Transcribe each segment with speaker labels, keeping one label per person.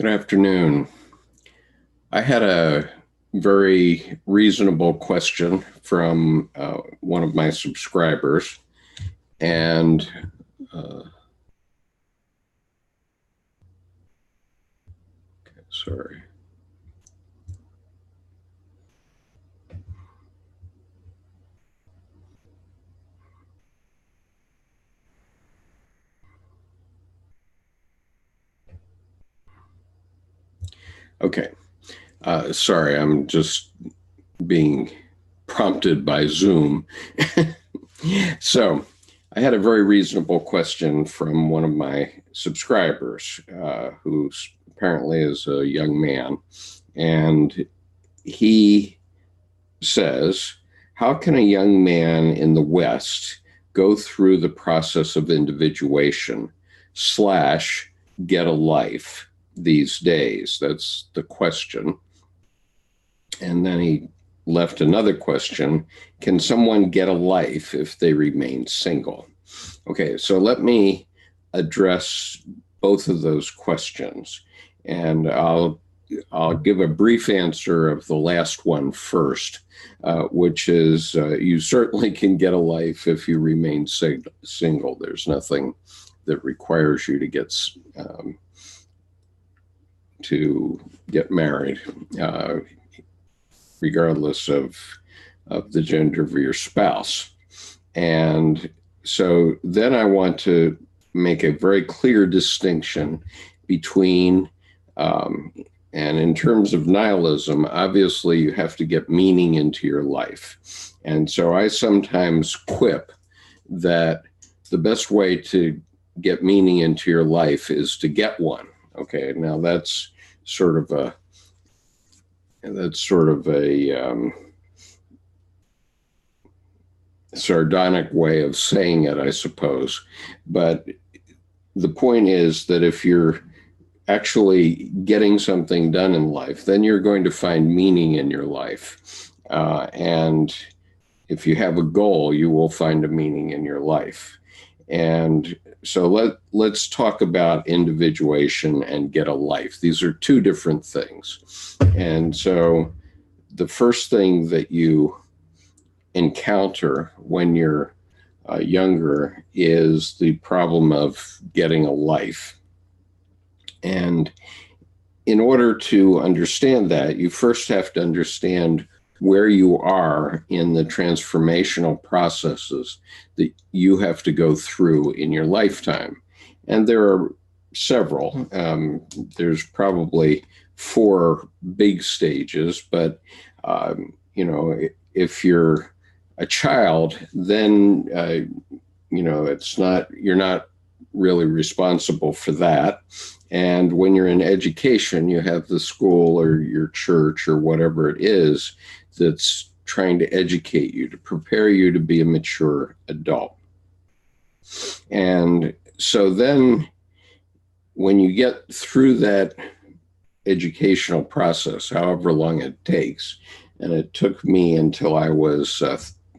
Speaker 1: Good afternoon. I had a very reasonable question from one of my subscribers, and sorry. Okay. Sorry, I'm just being prompted by Zoom. So, I had a very reasonable question from one of my subscribers, who apparently is a young man, and he says, how can a young man in the West go through the process of individuation slash get a life these days? That's the question. And then he left another question. Can someone get a life if they remain single? Okay, so let me address both of those questions. And I'll give a brief answer of the last one first, which is you certainly can get a life if you remain single. There's nothing that requires you to get married, regardless of the gender of your spouse. And so then I want to make a very clear distinction between and in terms of nihilism, obviously you have to get meaning into your life. And so I sometimes quip that the best way to get meaning into your life is to get one. Okay, now that's sort of a sardonic way of saying it, I suppose. But the point is that if you're actually getting something done in life, then you're going to find meaning in your life. And if you have a goal, you will find a meaning in your life. And so let's talk about individuation and get a life. These are two different things. And so the first thing that you encounter when you're younger is the problem of getting a life. And in order to understand that, you first have to understand where you are in the transformational processes that you have to go through in your lifetime. And there are several. There's probably 4 big stages, but if you're a child, then you're not really responsible for that. And when you're in education, you have the school or your church or whatever it is that's trying to educate you, to prepare you to be a mature adult. And so then when you get through that educational process, however long it takes, and it took me until I was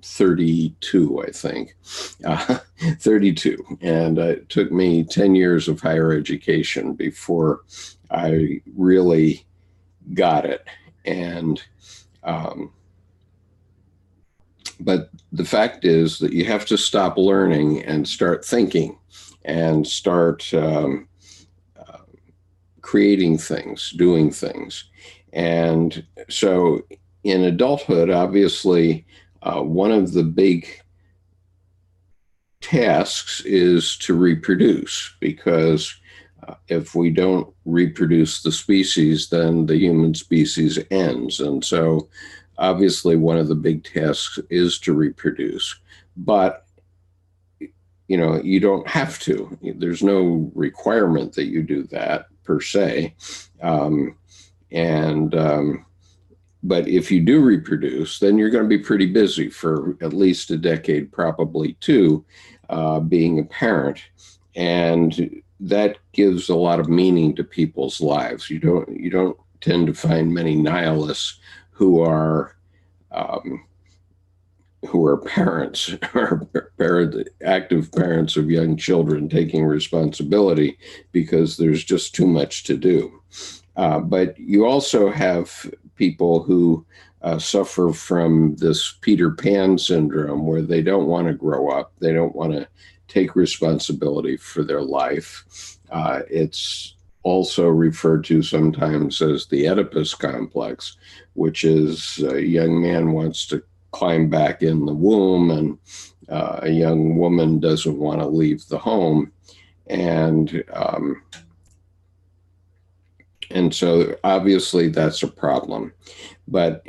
Speaker 1: 32, I think, 32. And it took me 10 years of higher education before I really got it. And, but the fact is that you have to stop learning and start thinking and start creating things, doing things. And so in adulthood, obviously, one of the big tasks is to reproduce, because if we don't reproduce the species, then the human species ends. And so obviously one of the big tasks is to reproduce. But you don't have to. There's no requirement that you do that per se. But if you do reproduce, then you're going to be pretty busy for at least a decade, probably 2, being a parent. And that gives a lot of meaning to people's lives. You don't tend to find many nihilists who are who are parents or active parents of young children taking responsibility because there's just too much to do. But you also have people who suffer from this Peter Pan syndrome where they don't want to grow up. They don't want to take responsibility for their life. It's also referred to sometimes as the Oedipus complex, which is a young man wants to climb back in the womb and a young woman doesn't want to leave the home. And so obviously that's a problem. But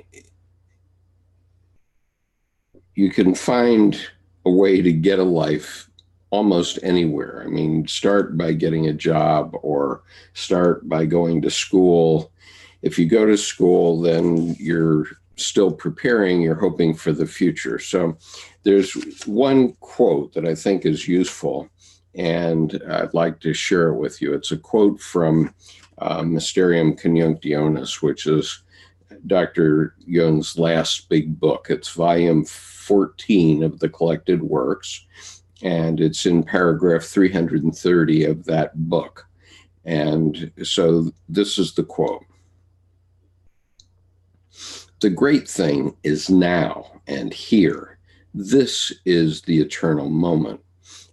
Speaker 1: you can find a way to get a life almost anywhere. I mean, start by getting a job or start by going to school. If you go to school, then you're still preparing, you're hoping for the future. So there's one quote that I think is useful, and I'd like to share it with you. It's a quote from Mysterium Conjunctionis, which is Dr. Jung's last big book. It's volume 14 of the collected works, and it's in paragraph 330 of that book. And so this is the quote. The great thing is now and here. This is the eternal moment.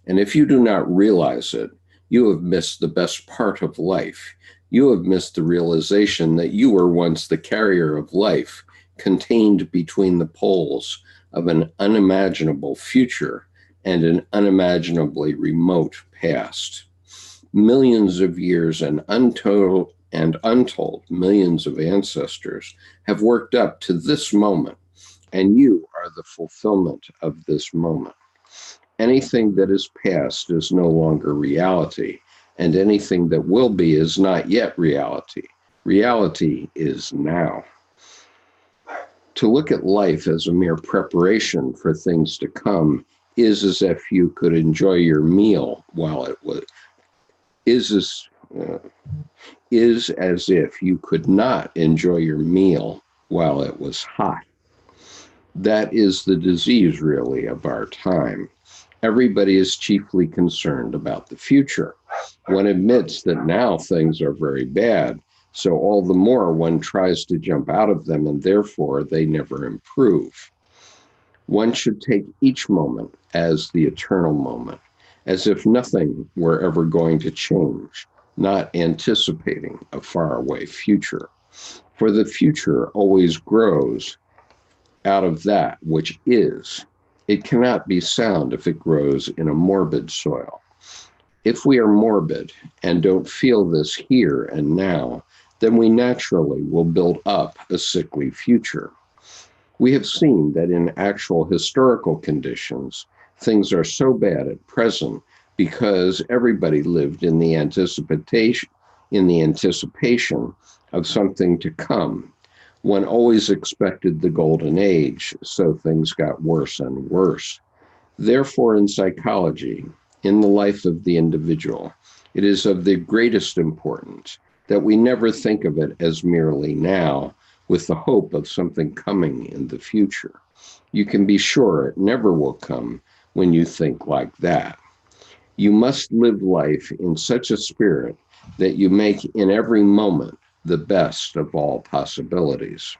Speaker 1: And if you do not realize it, you have missed the best part of life. You have missed the realization that you were once the carrier of life, contained between the poles of an unimaginable future and an unimaginably remote past. Millions of years and untold millions of ancestors have worked up to this moment, and you are the fulfillment of this moment. Anything that is past is no longer reality, and anything that will be is not yet reality. Reality is now. To look at life as a mere preparation for things to come is as if you could enjoy your meal while it was, is as if you could not enjoy your meal while it was hot. That is the disease, really, of our time. Everybody is chiefly concerned about the future. One admits that now things are very bad, so all the more one tries to jump out of them, and therefore they never improve. One should take each moment as the eternal moment, as if nothing were ever going to change, not anticipating a faraway future. For the future always grows out of that which is. It cannot be sound if it grows in a morbid soil. If we are morbid and don't feel this here and now, then we naturally will build up a sickly future. We have seen that in actual historical conditions, things are so bad at present because everybody lived in the anticipation of something to come. One always expected the golden age, so things got worse and worse. Therefore, in psychology, in the life of the individual, it is of the greatest importance that we never think of it as merely now, with the hope of something coming in the future. You can be sure it never will come when you think like that. You must live life in such a spirit that you make in every moment the best of all possibilities.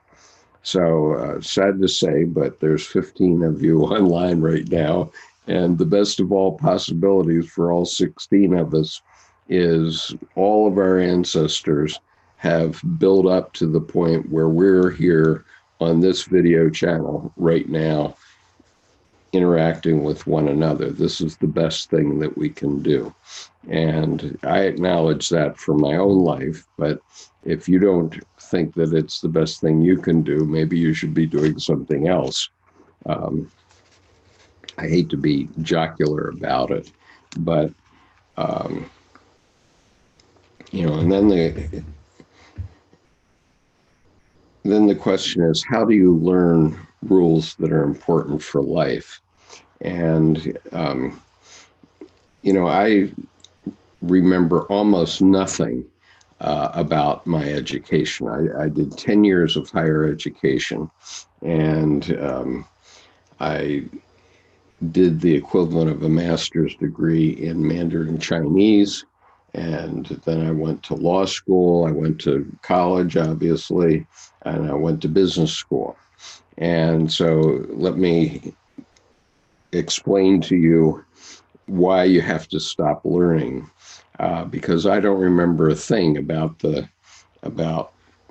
Speaker 1: So sad to say, but there's 15 of you online right now, and the best of all possibilities for all 16 of us is all of our ancestors have built up to the point where we're here on this video channel right now, interacting with one another. This is the best thing that we can do. And I acknowledge that for my own life, but if you don't think that it's the best thing you can do, maybe you should be doing something else. I hate to be jocular about it, but, and then the question is, how do you learn rules that are important for life? And, I remember almost nothing about my education. I did 10 years of higher education, and I did the equivalent of a master's degree in Mandarin Chinese. And then I went to law school. I went to college, obviously, and I went to business school. And so let me explain to you why you have to stop learning, because I don't remember a thing about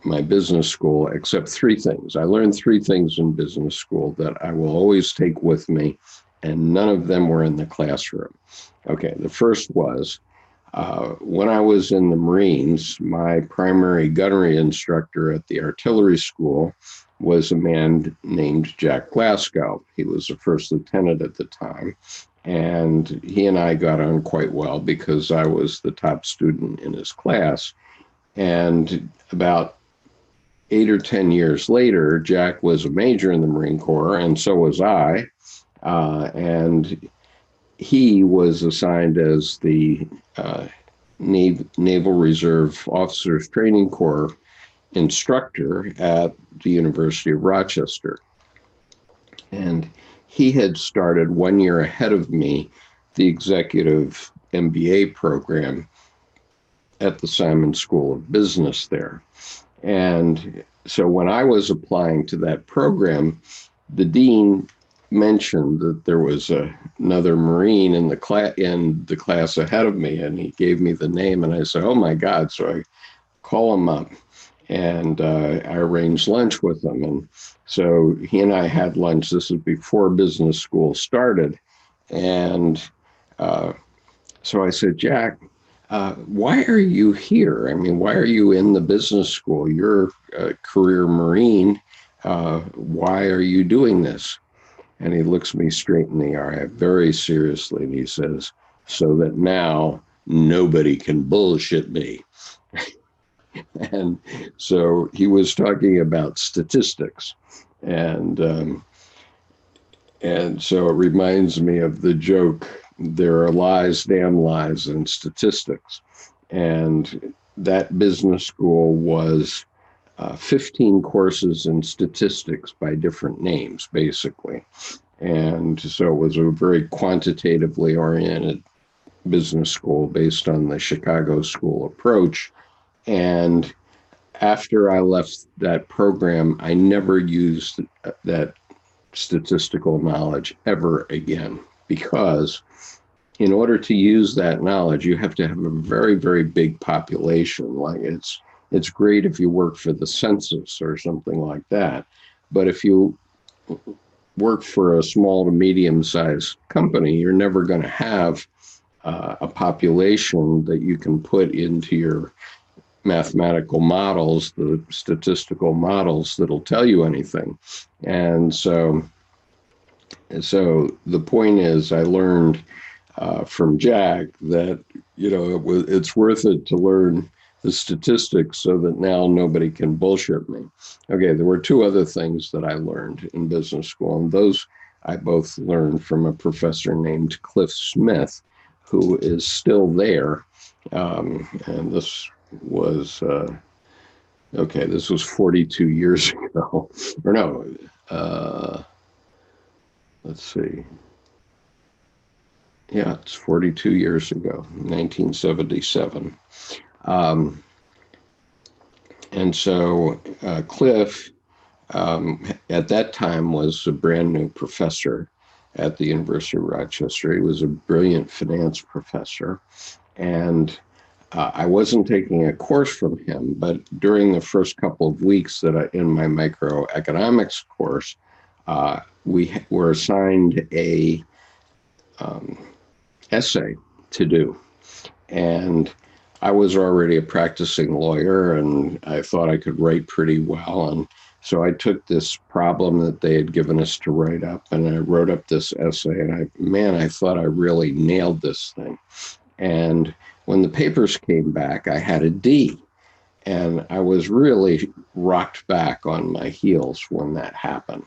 Speaker 1: my business school except three things. I learned three things in business school that I will always take with me, and none of them were in the classroom. Okay, the first was when I was in the Marines, my primary gunnery instructor at the artillery school was a man named Jack Glasgow. He was a first lieutenant at the time. And he and I got on quite well because I was the top student in his class. And about 8 or 10 years later, Jack was a major in the Marine Corps, and so was I. And he was assigned as the Naval Reserve Officers Training Corps instructor at the University of Rochester. And he had started 1 year ahead of me the executive MBA program at the Simon School of Business there. And so when I was applying to that program, the dean mentioned that there was another Marine in the class ahead of me, and he gave me the name, and I said, "Oh my God!" So I call him up, and I arranged lunch with him, and so he and I had lunch. This was before business school started, and so I said, "Jack, why are you here? I mean, why are you in the business school? You're a career Marine. Why are you doing this?" And he looks me straight in the eye very seriously, and he says, "So that now nobody can bullshit me." And so he was talking about statistics. And so it reminds me of the joke, there are lies, damn lies, in statistics. And that business school was 15 courses in statistics by different names, basically. And so it was a very quantitatively oriented business school based on the Chicago school approach. And after I left that program, I never used that statistical knowledge ever again, because in order to use that knowledge, you have to have a very, very big population. Like it's great if you work for the census or something like that. But if you work for a small to medium-sized company, you're never going to have a population that you can put into your mathematical models, the statistical models that'll tell you anything. And so the point is, I learned from Jack that, it's worth it to learn the statistics so that now nobody can bullshit me. Okay, there were two other things that I learned in business school, and those I both learned from a professor named Cliff Smith, who is still there. And this was, this was 42 years ago. Or no, let's see. Yeah, it's 42 years ago, 1977. And so Cliff, at that time, was a brand new professor at the University of Rochester. He was a brilliant finance professor. And I wasn't taking a course from him, but during the first couple of weeks that in my microeconomics course, we were assigned a essay to do. And I was already a practicing lawyer, and I thought I could write pretty well. And so I took this problem that they had given us to write up, and I wrote up this essay, and I thought I really nailed this thing. And when the papers came back, I had a D. And I was really rocked back on my heels when that happened.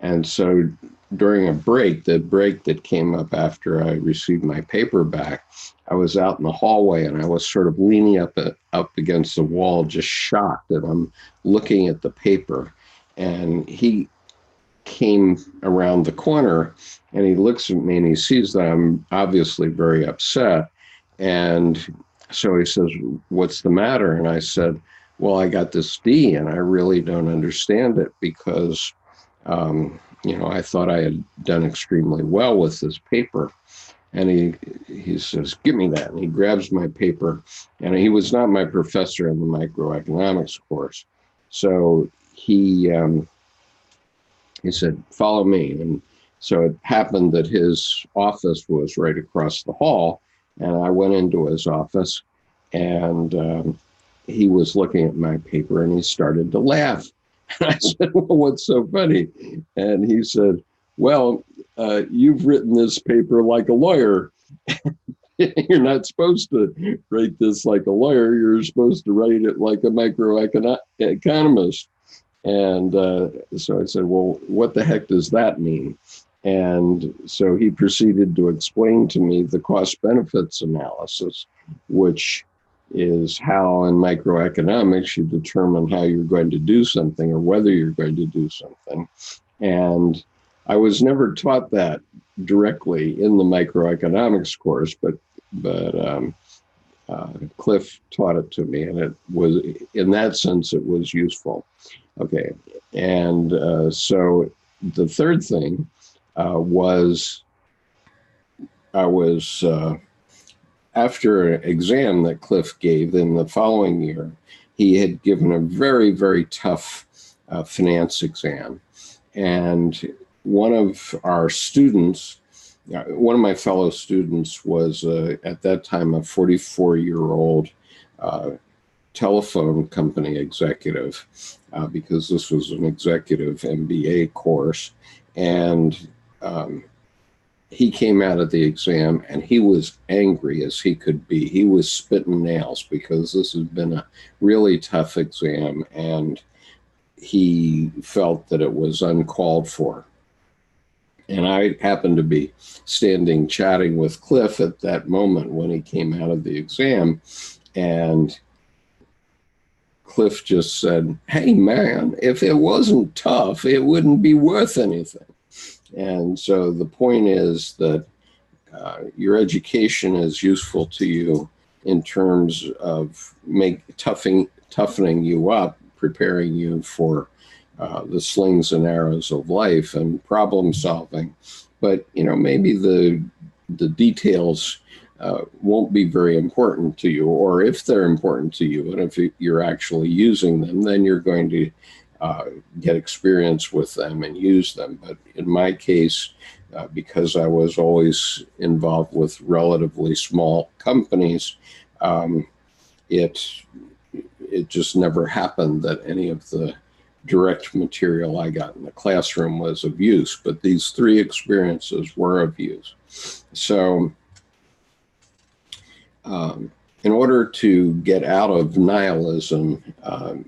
Speaker 1: And so during the break that came up after I received my paper back, I was out in the hallway, and I was sort of leaning up against the wall, just shocked. And I'm looking at the paper, and he came around the corner, and he looks at me and he sees that I'm obviously very upset. And so he says, "What's the matter?" And I said, "Well, I got this D and I really don't understand it because, I thought I had done extremely well with this paper." And he says, "Give me that." And he grabs my paper, and he was not my professor in the microeconomics course. So he said, "Follow me." And so it happened that his office was right across the hall. And I went into his office, and he was looking at my paper, and he started to laugh. And I said, "Well, what's so funny?" And he said, "Well, you've written this paper like a lawyer. You're not supposed to write this like a lawyer. You're supposed to write it like a microeconomist." And so I said, "Well, what the heck does that mean?" And so he proceeded to explain to me the cost benefits analysis, which is how in microeconomics you determine how you're going to do something or whether you're going to do something. And I was never taught that directly in the microeconomics course, but Cliff taught it to me, and it was, in that sense, it was useful. Okay, and so the third thing was I was after an exam that Cliff gave in the following year. He had given a very, very tough finance exam, and one of our students, one of my fellow students, was at that time a 44-year-old telephone company executive, because this was an executive MBA course. And he came out of the exam and he was angry as he could be. He was spitting nails because this had been a really tough exam, and he felt that it was uncalled for. And I happened to be standing chatting with Cliff at that moment when he came out of the exam. And Cliff just said, "Hey, man, if it wasn't tough, it wouldn't be worth anything." And so the point is that your education is useful to you in terms of toughening you up, preparing you for the slings and arrows of life and problem solving. But, maybe the details won't be very important to you, or if they're important to you, and if you're actually using them, then you're going to get experience with them and use them. But in my case, because I was always involved with relatively small companies, it just never happened that any of the direct material I got in the classroom was of use. But these three experiences were of use. So in order to get out of nihilism,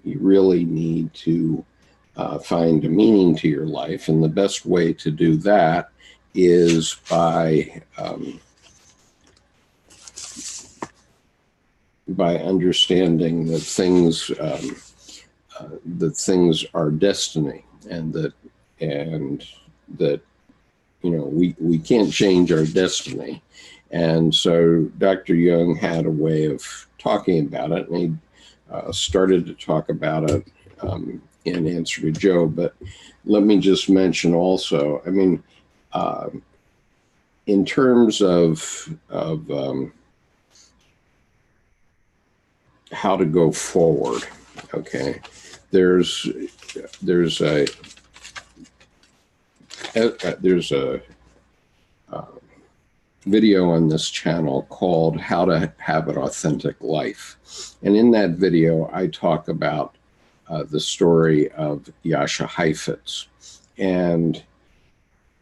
Speaker 1: you really need to find a meaning to your life. And the best way to do that is by understanding that things are destiny, and that we can't change our destiny. And so Dr. Jung had a way of talking about it, and he started to talk about it in Answer to Joe. But let me just mention also, in terms of how to go forward, okay, there's a video on this channel called How to Have an Authentic Life. And in that video, I talk about the story of Jascha Heifetz. And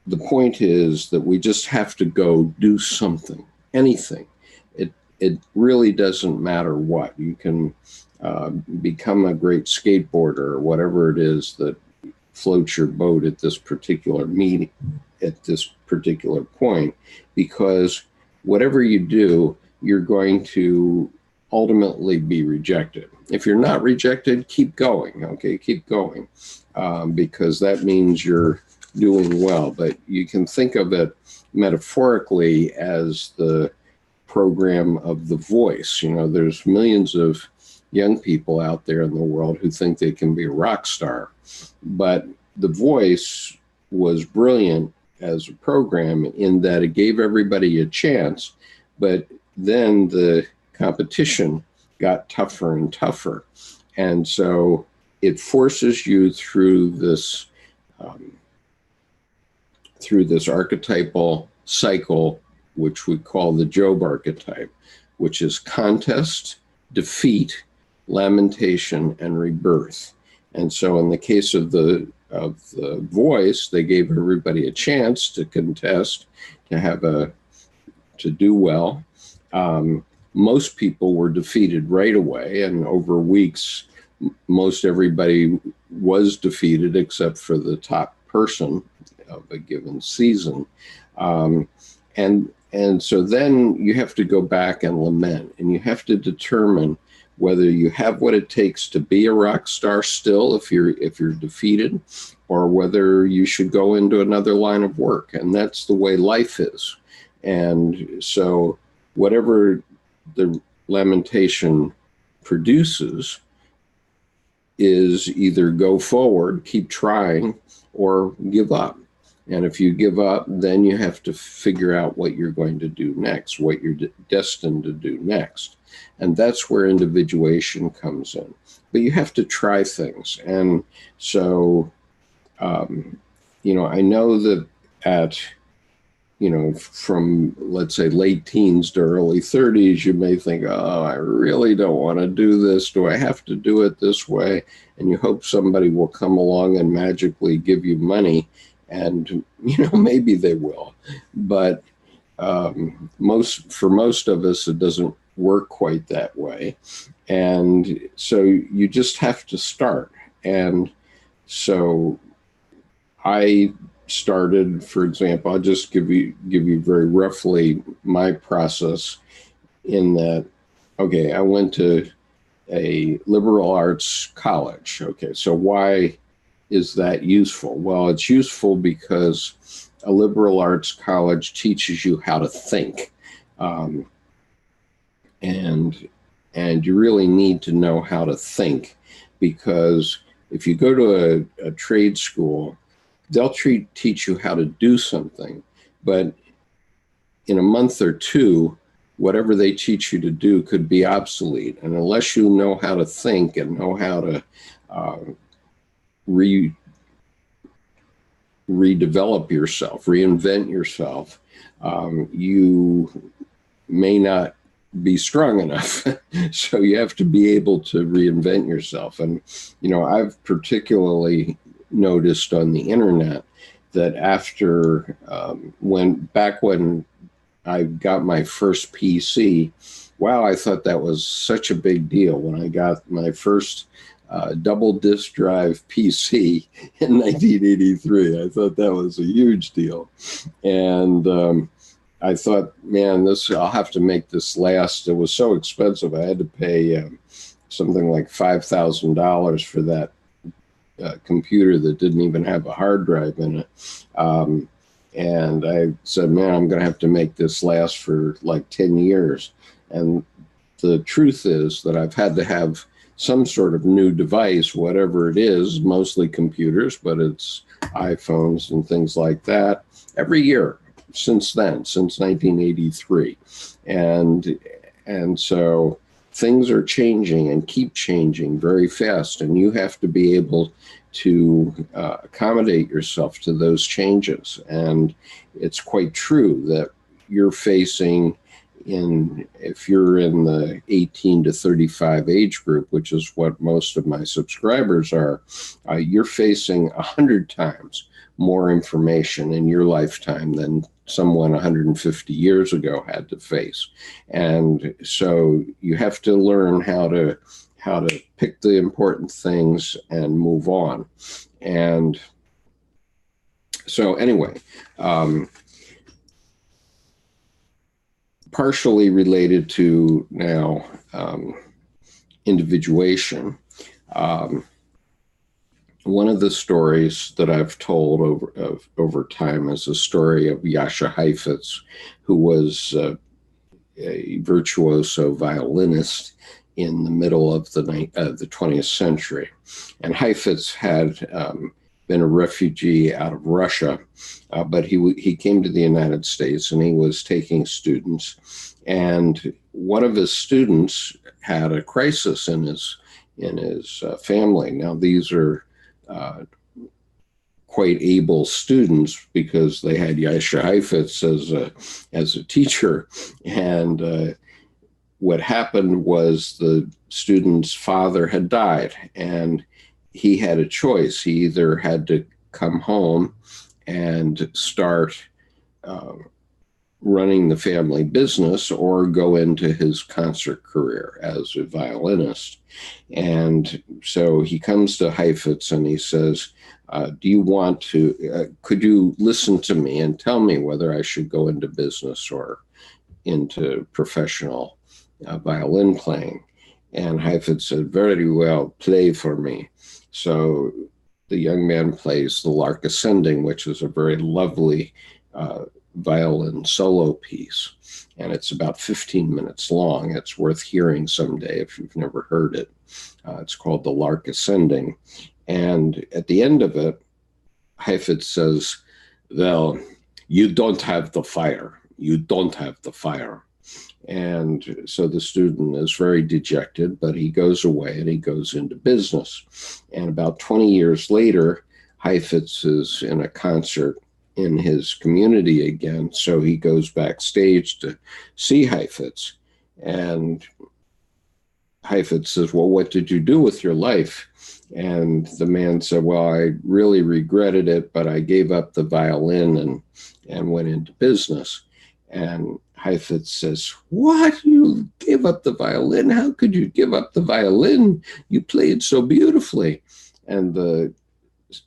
Speaker 1: the point is that we just have to go do something, anything. It really doesn't matter what. You can become a great skateboarder or whatever it is that floats your boat at this particular meeting, at this particular point, because whatever you do, you're going to ultimately be rejected. If you're not rejected, keep going, okay? Keep going, because that means you're doing well. But you can think of it metaphorically as the program of the voice. You know, there's millions of young people out there in the world who think they can be a rock star, but the voice was brilliant as a program in that it gave everybody a chance, but then the competition got tougher and tougher. And so it forces you through this archetypal cycle, which we call the Job archetype, which is contest, defeat, lamentation, and rebirth. And so in the case of the voice, they gave everybody a chance to contest, to do well. Most people were defeated right away, and over weeks, most everybody was defeated except for the top person of a given season. And so then you have to go back and lament, and you have to determine whether you have what it takes to be a rock star still if you're defeated, or whether you should go into another line of work. And that's the way life is. And so whatever the lamentation produces is either go forward, keep trying, or give up. And if you give up, then you have to figure out what you're going to do next, what you're destined to do next. And that's where individuation comes in. But you have to try things. And so, I know that from, let's say, late teens to early 30s, you may think, oh, I really don't want to do this. Do I have to do it this way? And you hope somebody will come along and magically give you money. And, maybe they will. But for most of us, it doesn't work quite that way. And so you just have to start. And so I started, for example, I'll just give you very roughly my process in that, okay, I went to a liberal arts college. Okay, so why is that useful? Well, it's useful because a liberal arts college teaches you how to think. And you really need to know how to think, because if you go to a trade school, they'll teach you how to do something, but in a month or two, whatever they teach you to do could be obsolete. And unless you know how to think and know how to redevelop yourself, reinvent yourself, you may not be strong enough. So you have to be able to reinvent yourself. And, I've particularly noticed on the internet that after when I got my first PC, wow, I thought that was such a big deal when I got my first double disk drive PC in 1983. I thought that was a huge deal. And I thought, man, I'll have to make this last. It was so expensive. I had to pay something like $5,000 for that computer that didn't even have a hard drive in it. And I said, man, I'm going to have to make this last for like 10 years. And the truth is that I've had to have some sort of new device, whatever it is, mostly computers, but it's iPhones and things like that, every year since then, since 1983. And so things are changing and keep changing very fast, and you have to be able to accommodate yourself to those changes. And it's quite true that you're facing, if you're in the 18 to 35 age group, which is what most of my subscribers are, you're facing 100 times more information in your lifetime than someone 150 years ago had to face. And so you have to learn how to pick the important things and move on. And so anyway, partially related to now individuation, one of the stories that I've told over time is the story of Jascha Heifetz, who was a virtuoso violinist in the middle of the 20th century. And Heifetz had been a refugee out of Russia, but he came to the United States and he was taking students. And one of his students had a crisis in his family. Now, these are quite able students because they had Jascha Heifetz as a teacher. And what happened was the student's father had died, and he had a choice. He either had to come home and start running the family business or go into his concert career as a violinist. And so he comes to Heifetz and he says, do you want to, could you listen to me and tell me whether I should go into business or into professional violin playing? And Heifetz said, very well, play for me. So the young man plays the Lark Ascending, which is a very lovely violin solo piece. And it's about 15 minutes long. It's worth hearing someday if you've never heard it. It's called The Lark Ascending. And at the end of it, Heifetz says, well, you don't have the fire. You don't have the fire. And so the student is very dejected, but he goes away and he goes into business. And about 20 years later, Heifetz is in a concert in his community again. So he goes backstage to see Heifetz. And Heifetz says, well, what did you do with your life? And the man said, well, I really regretted it, but I gave up the violin and went into business. And Heifetz says, what? You gave up the violin? How could you give up the violin? You played so beautifully. And the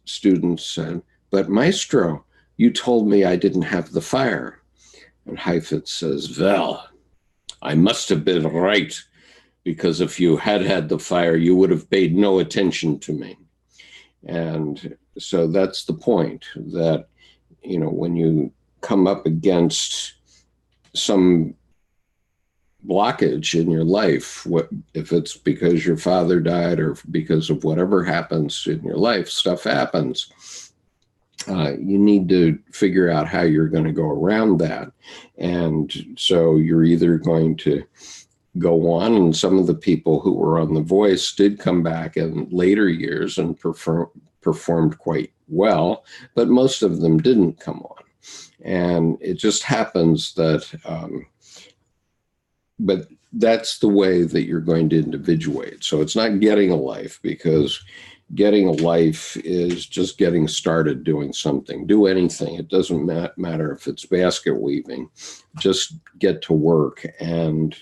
Speaker 1: student said, but maestro, you told me I didn't have the fire. And Heifetz says, well, I must have been right, because if you had had the fire, you would have paid no attention to me. And so that's the point, that, you know, when you come up against some blockage in your life, what if it's because your father died or because of whatever happens in your life, stuff happens. You need to figure out how you're going to go around that. And so you're either going to go on, and some of the people who were on The Voice did come back in later years and performed quite well, but most of them didn't come on. And it just happens that, but that's the way that you're going to individuate. So it's not getting a life, because getting a life is just getting started doing something. Do anything. It doesn't matter if it's basket weaving. Just get to work and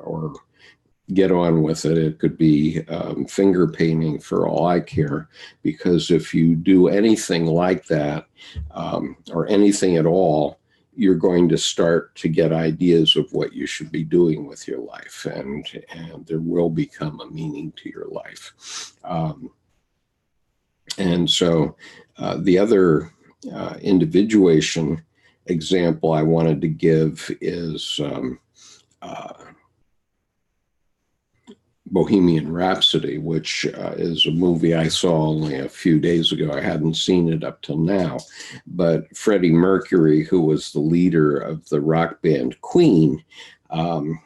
Speaker 1: or get on with it. It could be finger painting for all I care, because if you do anything like that or anything at all, you're going to start to get ideas of what you should be doing with your life, and there will become a meaning to your life. And so the other individuation example I wanted to give is Bohemian Rhapsody, which is a movie I saw only a few days ago. I hadn't seen it up till now. But Freddie Mercury, who was the leader of the rock band Queen, you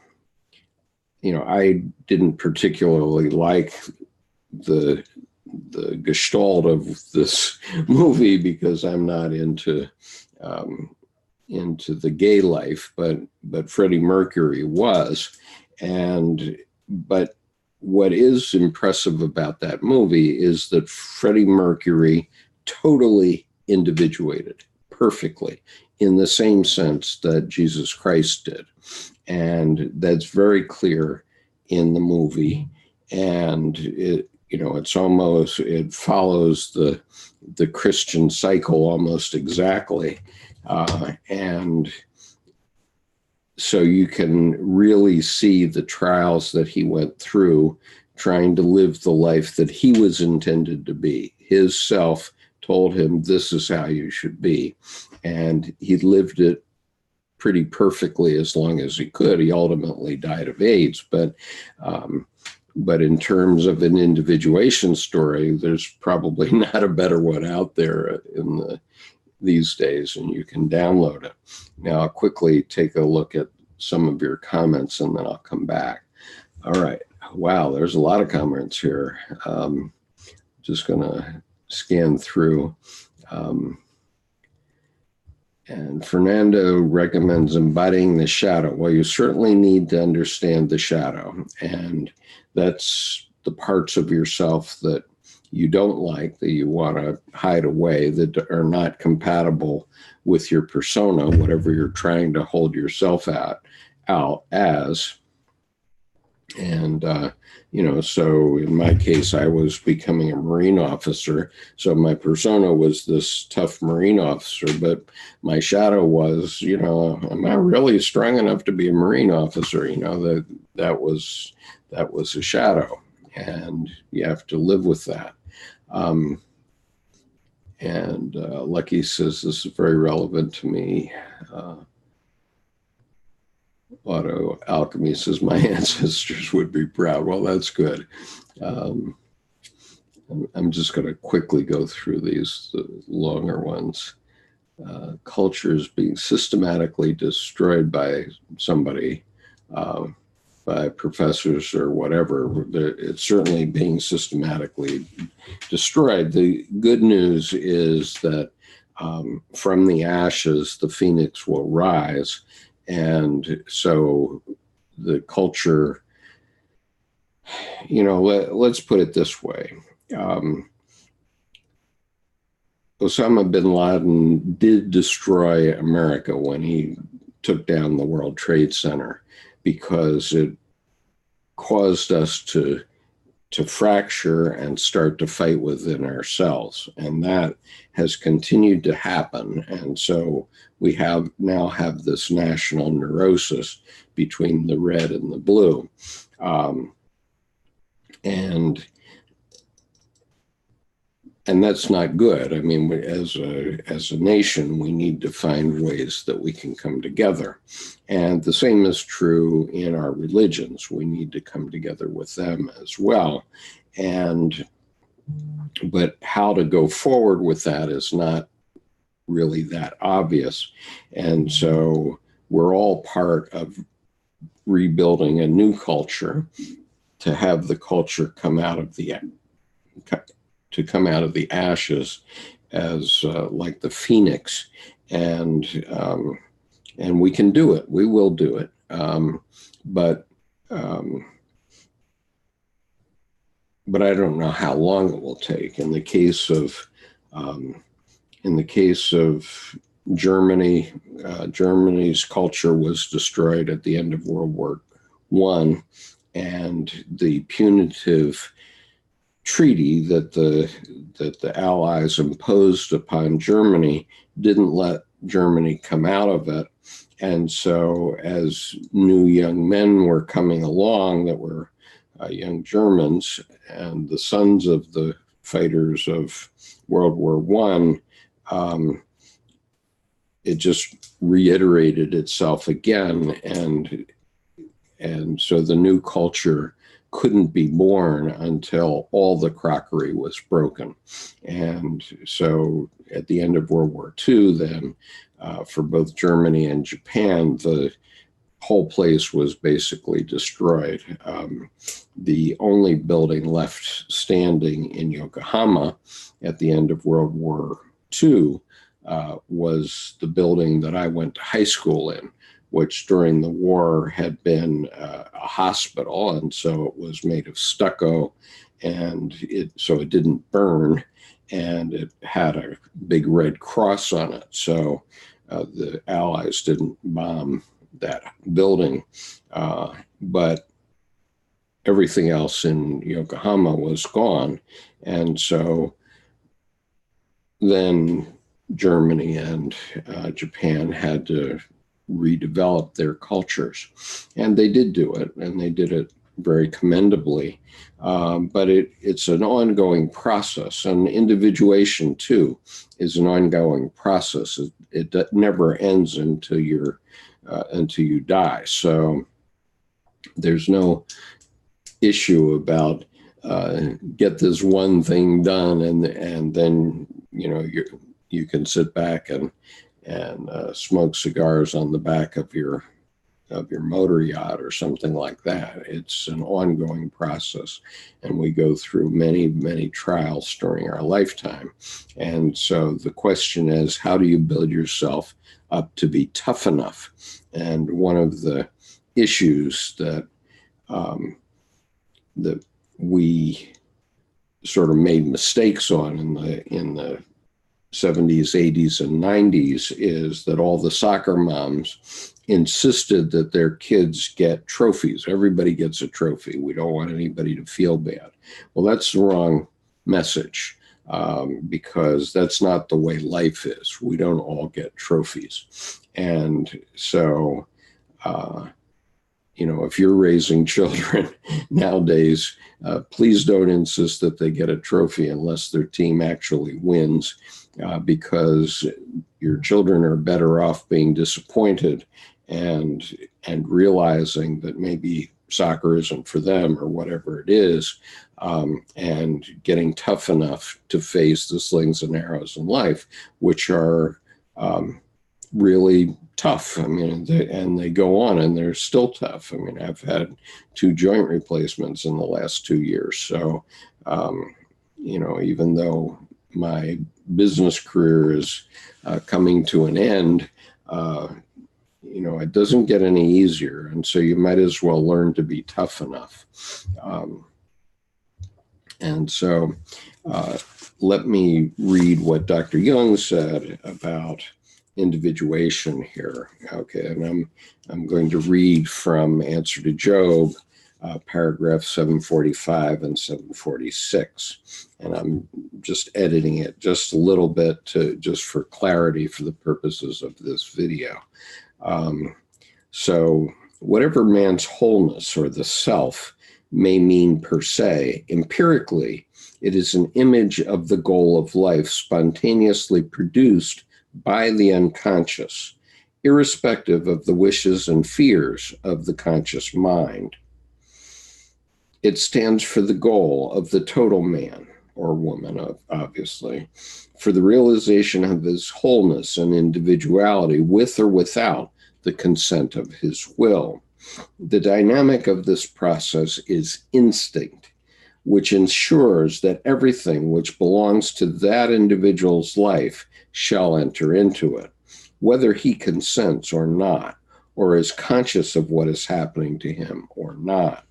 Speaker 1: know, I didn't particularly like the gestalt of this movie, because I'm not into the gay life, but Freddie Mercury was. But what is impressive about that movie is that Freddie Mercury totally individuated perfectly, in the same sense that Jesus Christ did. And that's very clear in the movie. And it, you know, it follows the Christian cycle almost exactly. And so you can really see the trials that he went through trying to live the life that he was intended to be. His self told him, this is how you should be. And he lived it pretty perfectly as long as he could. He ultimately died of AIDS, but in terms of an individuation story, there's probably not a better one out there these days, and you can download it. Now, I'll quickly take a look at some of your comments, and then I'll come back. All right. Wow, there's a lot of comments here. Just going to scan through. And Fernando recommends embodying the shadow. Well, you certainly need to understand the shadow. And that's the parts of yourself that you don't like, that you want to hide away, that are not compatible with your persona, whatever you're trying to hold yourself out as. And, so in my case, I was becoming a Marine officer. So my persona was this tough Marine officer, but my shadow was, am I really strong enough to be a Marine officer? That was a shadow, and you have to live with that. Lucky says this is very relevant to me. Auto Alchemy says, my ancestors would be proud. Well, that's good. I'm just going to quickly go through these, the longer ones. Cultures being systematically destroyed by somebody, by professors or whatever. It's certainly being systematically destroyed. The good news is that from the ashes, the phoenix will rise. And so the culture, let's put it this way. Osama bin Laden did destroy America when he took down the World Trade Center, because it caused us to fracture and start to fight within ourselves. And that has continued to happen. And so we now have this national neurosis between the red and the blue. And that's not good. I mean, as a nation, we need to find ways that we can come together. And the same is true in our religions. We need to come together with them as well. But how to go forward with that is not really that obvious. And so we're all part of rebuilding a new culture, to have the culture come out of the ashes as like the phoenix, and we can do it. We will do it, but I don't know how long it will take. In the case of Germany, Germany's culture was destroyed at the end of World War I, and the punitive treaty that the Allies imposed upon Germany didn't let Germany come out of it. And so as new young men were coming along that were young Germans, and the sons of the fighters of World War I, it just reiterated itself again. And so the new culture couldn't be born until all the crockery was broken. And so at the end of World War II, then for both Germany and Japan, the whole place was basically destroyed. The only building left standing in Yokohama at the end of World War II was the building that I went to high school in, which during the war had been a hospital, and so it was made of stucco, and so it didn't burn, and it had a big red cross on it. So the Allies didn't bomb that building, but everything else in Yokohama was gone. And so then Germany and Japan had to redevelop their cultures. And they did do it, and they did it very commendably. But it's an ongoing process, and individuation too is an ongoing process. It never ends until you die. So there's no issue about get this one thing done, and then you can sit back and smoke cigars on the back of your motor yacht or something like that. It's an ongoing process, and we go through many, many trials during our lifetime. And so the question is, how do you build yourself up to be tough enough? And one of the issues that we sort of made mistakes on in the 70s, 80s, and 90s is that all the soccer moms insisted that their kids get trophies. Everybody gets a trophy. We don't want anybody to feel bad. Well, that's the wrong message, because that's not the way life is. We don't all get trophies. And so, if you're raising children nowadays, please don't insist that they get a trophy unless their team actually wins, because your children are better off being disappointed and realizing that maybe soccer isn't for them or whatever it is, and getting tough enough to face the slings and arrows in life, which are really tough. I mean, they go on and they're still tough. I mean, I've had 2 joint replacements in the last 2 years. So, even though my business career is coming to an end, it doesn't get any easier. And so you might as well learn to be tough enough. And so let me read what Dr. Jung said about individuation here. Okay, and I'm going to read from Answer to Job, paragraph 745 and 746. And I'm just editing it just a little bit just for clarity for the purposes of this video. So whatever man's wholeness or the self may mean per se, empirically, it is an image of the goal of life spontaneously produced by the unconscious, irrespective of the wishes and fears of the conscious mind. It stands for the goal of the total man or woman, obviously, for the realization of his wholeness and individuality with or without the consent of his will. The dynamic of this process is instinct, which ensures that everything which belongs to that individual's life shall enter into it, whether he consents or not, or is conscious of what is happening to him or not.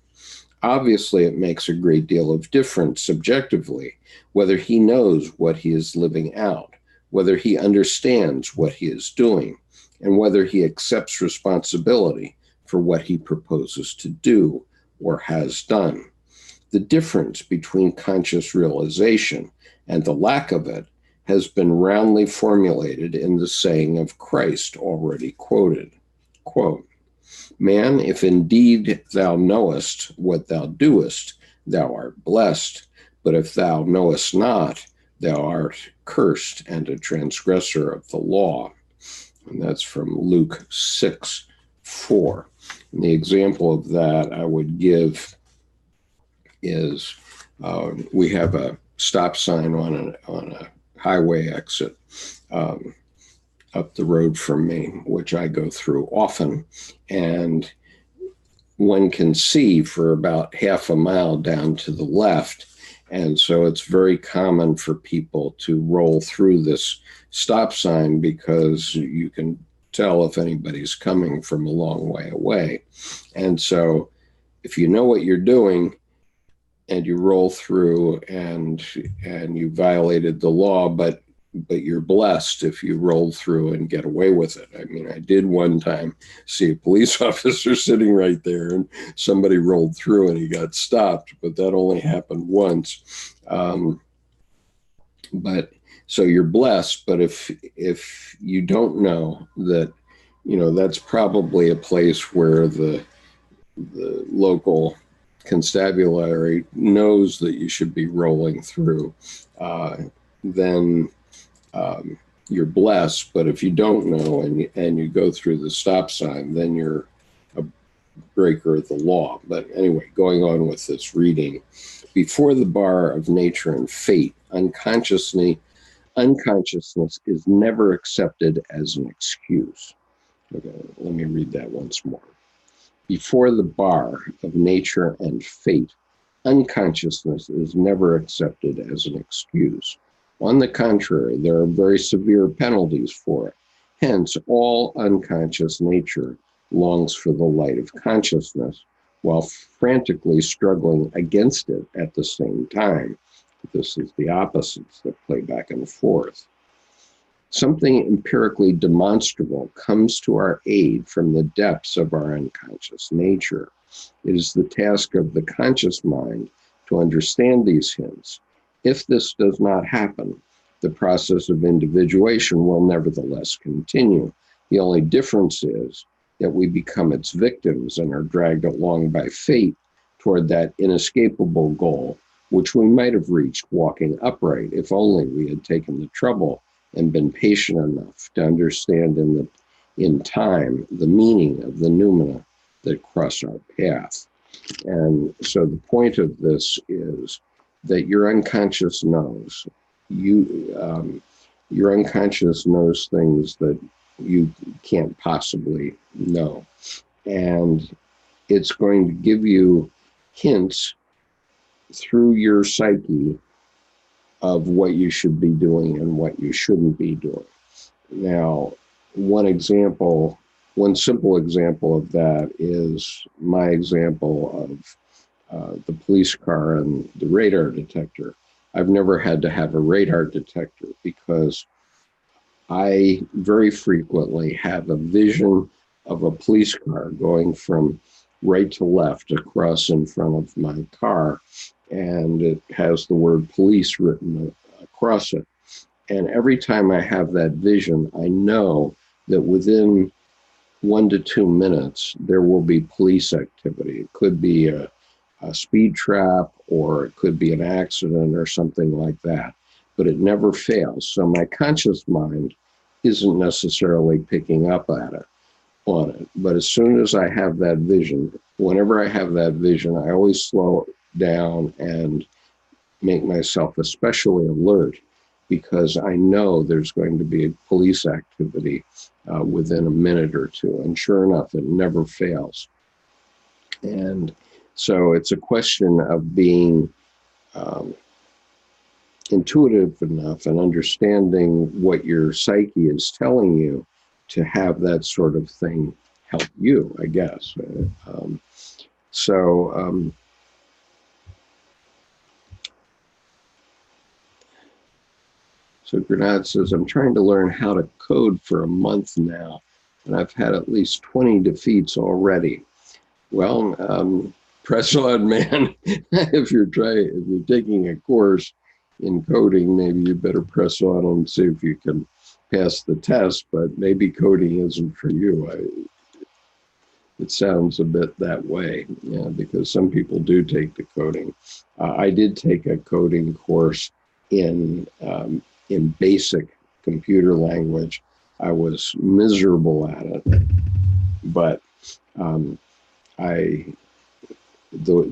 Speaker 1: Obviously, it makes a great deal of difference subjectively, whether he knows what he is living out, whether he understands what he is doing, and whether he accepts responsibility for what he proposes to do or has done. The difference between conscious realization and the lack of it has been roundly formulated in the saying of Christ already quoted. Quote, "Man, if indeed thou knowest what thou doest, thou art blessed. But if thou knowest not, thou art cursed and a transgressor of the law." And that's from Luke 6:4. And the example of that I would give is we have a stop sign on a highway exit up the road from me, which I go through often. And one can see for about half a mile down to the left. And so it's very common for people to roll through this stop sign because you can tell if anybody's coming from a long way away. And so if you know what you're doing and you roll through and you violated the law, but you're blessed if you roll through and get away with it. I mean, I did one time see a police officer sitting right there and somebody rolled through and he got stopped, but that only happened once. But so you're blessed, but if you don't know that, that's probably a place where the local constabulary knows that you should be rolling through, then you're blessed. But if you don't know and you go through the stop sign, then you're a breaker of the law. But anyway, going on with this reading, before the bar of nature and fate, unconsciousness is never accepted as an excuse. Okay, let me read that once more. Before the bar of nature and fate, unconsciousness is never accepted as an excuse. On the contrary, there are very severe penalties for it. Hence, all unconscious nature longs for the light of consciousness while frantically struggling against it at the same time. This is the opposites that play back and forth. Something empirically demonstrable comes to our aid from the depths of our unconscious nature. It is the task of the conscious mind to understand these hints. If this does not happen, the process of individuation will nevertheless continue. The only difference is that we become its victims and are dragged along by fate toward that inescapable goal, which we might have reached walking upright if only we had taken the trouble and been patient enough to understand in time the meaning of the noumena that cross our path. And so the point of this is that your unconscious knows. Your unconscious knows things that you can't possibly know. And it's going to give you hints through your psyche of what you should be doing and what you shouldn't be doing. Now, one simple example of that is my example of the police car and the radar detector. I've never had to have a radar detector because I very frequently have a vision of a police car going from right to left across in front of my car, and it has the word police written across it. And every time I have that vision, I know that within 1 to 2 minutes, there will be police activity. It could be a speed trap, or it could be an accident or something like that, but it never fails. So my conscious mind isn't necessarily picking up on it. But as soon as I have that vision, whenever I have that vision, I always slow down and make myself especially alert, because I know there's going to be a police activity within a minute or two. And sure enough, it never fails. And so it's a question of being intuitive enough and understanding what your psyche is telling you to have that sort of thing help you, I guess. So Grenade says, I'm trying to learn how to code for a month now, and I've had at least 20 defeats already. Well, press on, man. If you're taking a course in coding, maybe you better press on and see if you can pass the test, but maybe coding isn't for you. It sounds a bit that way, because some people do take the coding. I did take a coding course in basic computer language. I was miserable at it, but the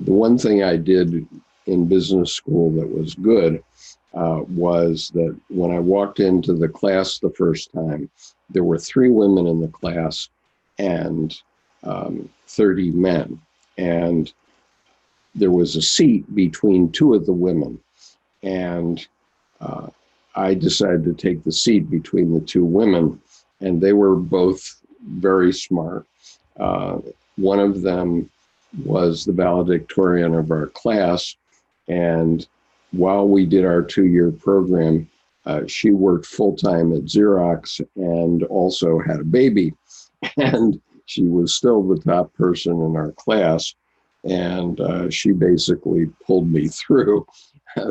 Speaker 1: one thing I did in business school that was good was that when I walked into the class the first time, there were 3 women in the class and 30 men. And there was a seat between 2 of the women. And I decided to take the seat between the 2 women, and they were both very smart. One of them was the valedictorian of our class, and while we did our 2-year program, she worked full-time at Xerox and also had a baby, and she was still the top person in our class, and she basically pulled me through.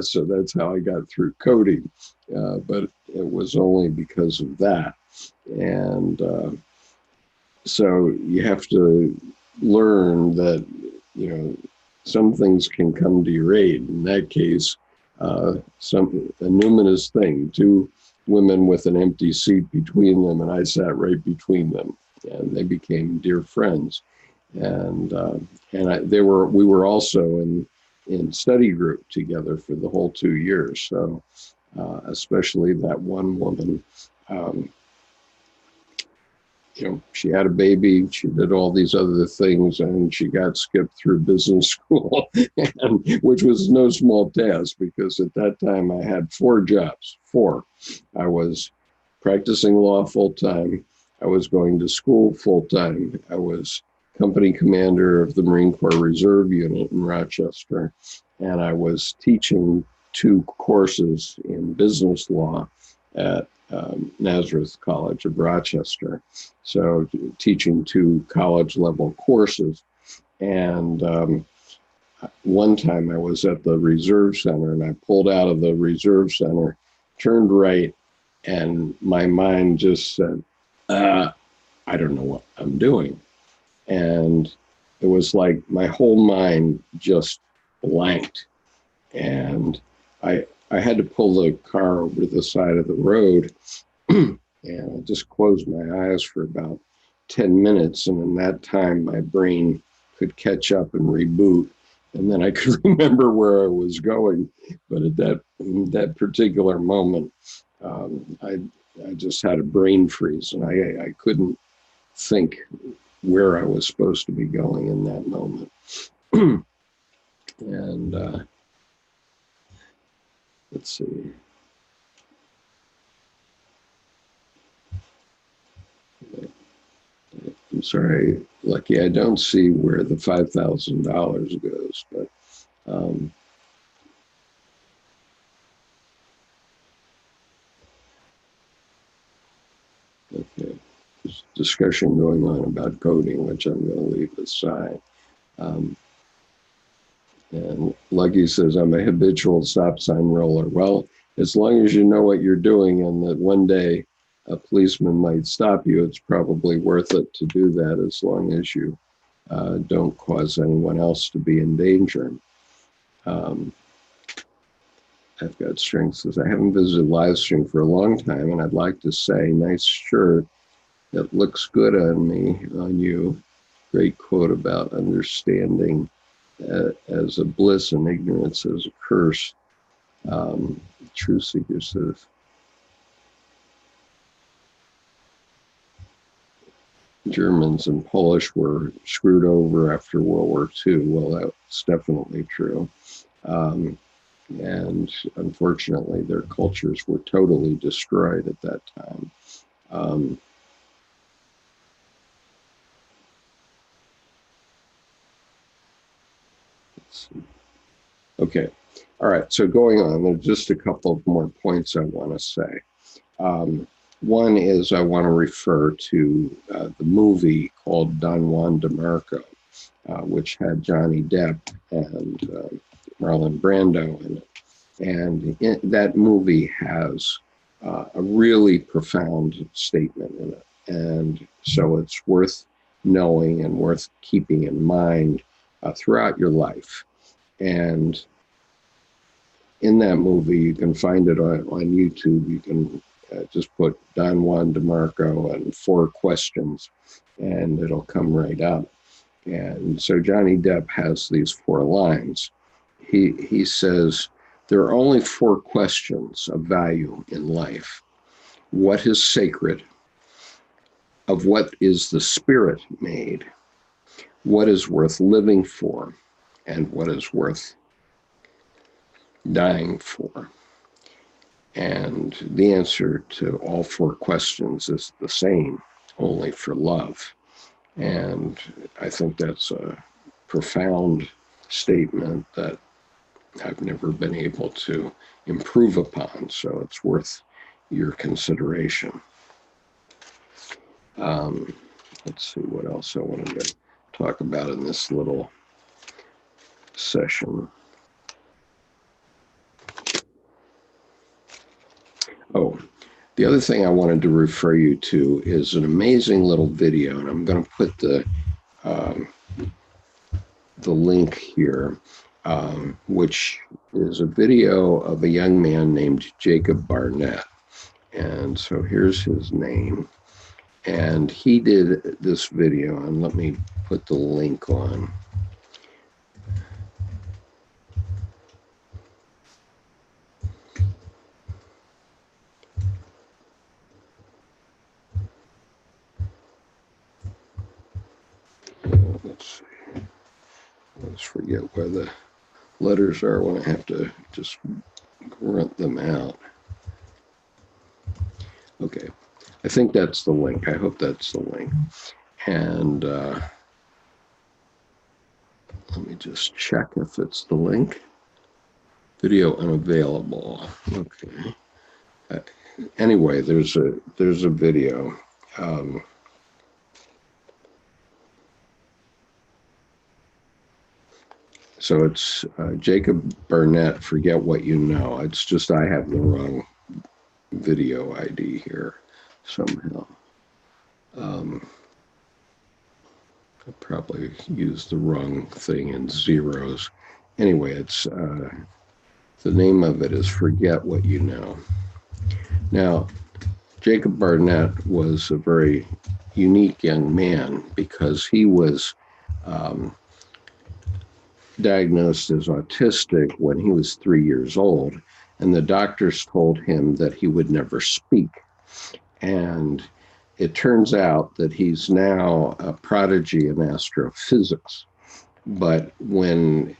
Speaker 1: So that's how I got through coding, but it was only because of that. And so you have to learn that, some things can come to your aid. In that case, a numinous thing, two women with an empty seat between them, and I sat right between them, and they became dear friends. And we were also in study group together for the whole 2 years. So especially that one woman, she had a baby, she did all these other things, and she got skipped through business school, which was no small task, because at that time I had 4 jobs. 4. I was practicing law full-time. I was going to school full-time. I was company commander of the Marine Corps Reserve Unit in Rochester, and I was teaching 2 courses in business law at Nazareth College of Rochester. So teaching 2 college-level courses. And one time I was at the Reserve Center, and I pulled out of the Reserve Center, turned right, and my mind just said, I don't know what I'm doing. And it was like my whole mind just blanked. And I had to pull the car over to the side of the road, and I just closed my eyes for about 10 minutes. And in that time, my brain could catch up and reboot. And then I could remember where I was going. But at that particular moment, I just had a brain freeze, and I couldn't think where I was supposed to be going in that moment. And let's see. I'm sorry, Lucky, I don't see where the $5,000 goes, but okay. There's discussion going on about coding, which I'm going to leave aside. And Lucky says, I'm a habitual stop sign roller. Well, as long as you know what you're doing and that one day a policeman might stop you, it's probably worth it to do that, as long as you don't cause anyone else to be in danger. I've got strength says, I haven't visited live stream for a long time, and I'd like to say, nice shirt. It looks good on me, on you. Great quote about understanding as a bliss and ignorance as a curse. Truth Seeker says, Germans and Polish were screwed over after World War II. Well, that's definitely true. And unfortunately, their cultures were totally destroyed at that time. Let's see. Okay. All right. So going on, there's just a couple of more points I want to say. One is I want to refer to the movie called Don Juan DeMarco, which had Johnny Depp and Marlon Brando in it. And that movie has a really profound statement in it. And so it's worth knowing and worth keeping in mind throughout your life. And in that movie, you can find it on YouTube. You can just put Don Juan DeMarco and 4 questions, and it'll come right up. And so Johnny Depp has these 4 lines. He says, there are only 4 questions of value in life. What is sacred? Of what is the spirit made? What is worth living for? And what is worth dying for? And the answer to all 4 questions is the same, only for love. And I think that's a profound statement that I've never been able to improve upon, so it's worth your consideration. Let's see what else I wanted to talk about in this little session. Oh, the other thing I wanted to refer you to is an amazing little video, and I'm going to put the the link here, which is a video of a young man named Jacob Barnett. And so here's his name. And he did this video, and let me put the link on. Let's see. Let's forget where the letters are when I have to just grunt them out. Okay, I think that's the link. I hope that's the link. And let me just check if it's the link. Video unavailable. Okay. Anyway, there's a video. So it's Jacob Burnett, Forget What You Know. It's just I have the wrong video ID here somehow. I probably used the wrong thing in zeros. Anyway, it's the name of it is Forget What You Know. Now, Jacob Barnett was a very unique young man because he was diagnosed as autistic when he was 3 years old, and the doctors told him that he would never speak. And it turns out that he's now a prodigy in astrophysics. But when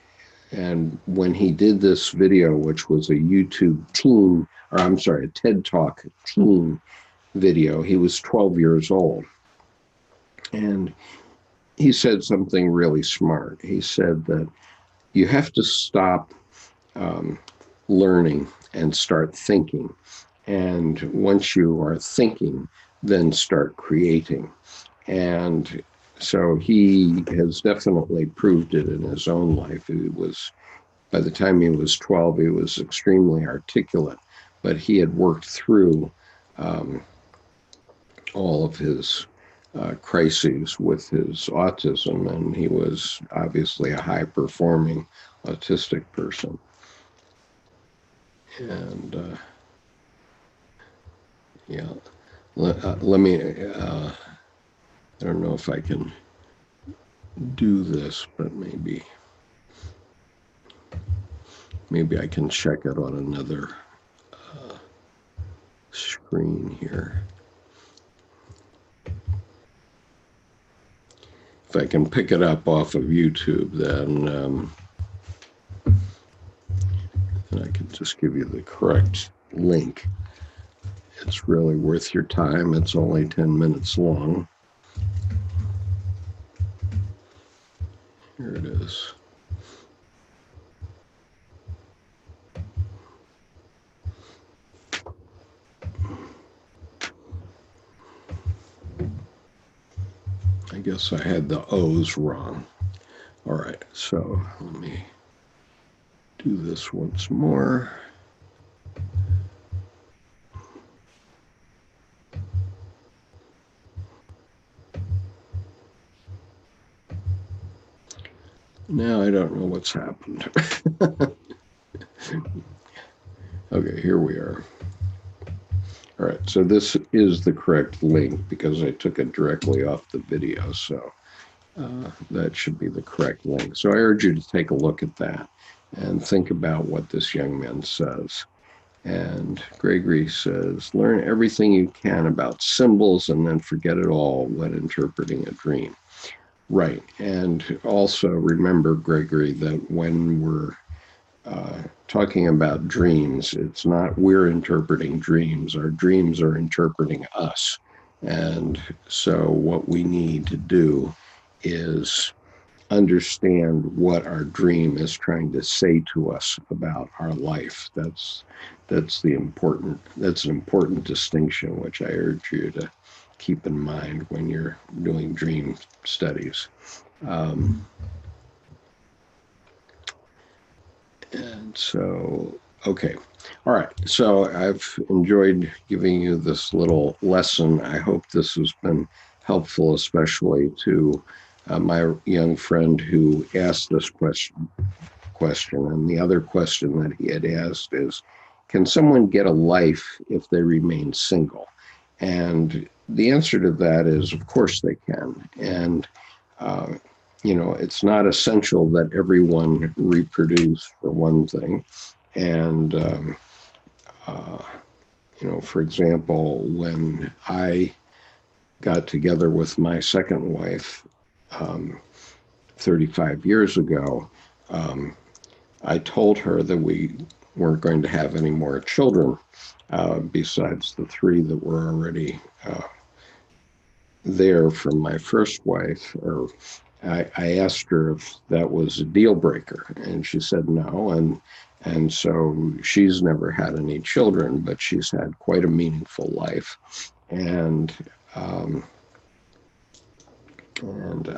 Speaker 1: he did this video, which was a a TED Talk teen video, he was 12 years old. And he said something really smart. He said that you have to stop learning and start thinking. And once you are thinking, then start creating. And so he has definitely proved it in his own life. By the time he was 12, he was extremely articulate, but he had worked through all of his crises with his autism, and he was obviously a high-performing autistic person. And yeah, let me, I don't know if I can do this, but maybe I can check it on another screen here. If I can pick it up off of YouTube, then I can just give you the correct link. It's really worth your time. It's only 10 minutes long. Here it is. I guess I had the O's wrong. All right, so let me do this once more. Now I don't know what's happened. Okay, here we are. All right, so this is the correct link because I took it directly off the video, so that should be the correct link. So I urge you to take a look at that and think about what this young man says. And Gregory says, learn everything you can about symbols and then forget it all when interpreting a dream. Right, and also remember, Gregory, that when we're talking about dreams, it's not we're interpreting dreams. Our dreams are interpreting us. And so what we need to do is understand what our dream is trying to say to us about our life. That's an important distinction, which I urge you to keep in mind when you're doing dream studies. And so, okay. All right. So I've enjoyed giving you this little lesson. I hope this has been helpful, especially to my young friend who asked this question. And the other question that he had asked is, can someone get a life if they remain single? And the answer to that is, of course they can. And, it's not essential that everyone reproduce, for one thing. And, for example, when I got together with my second wife 35 years ago, I told her that we weren't going to have any more children besides the three that were already there from my first wife. Or I asked her if that was a deal breaker, and she said no. And so she's never had any children, but she's had quite a meaningful life. And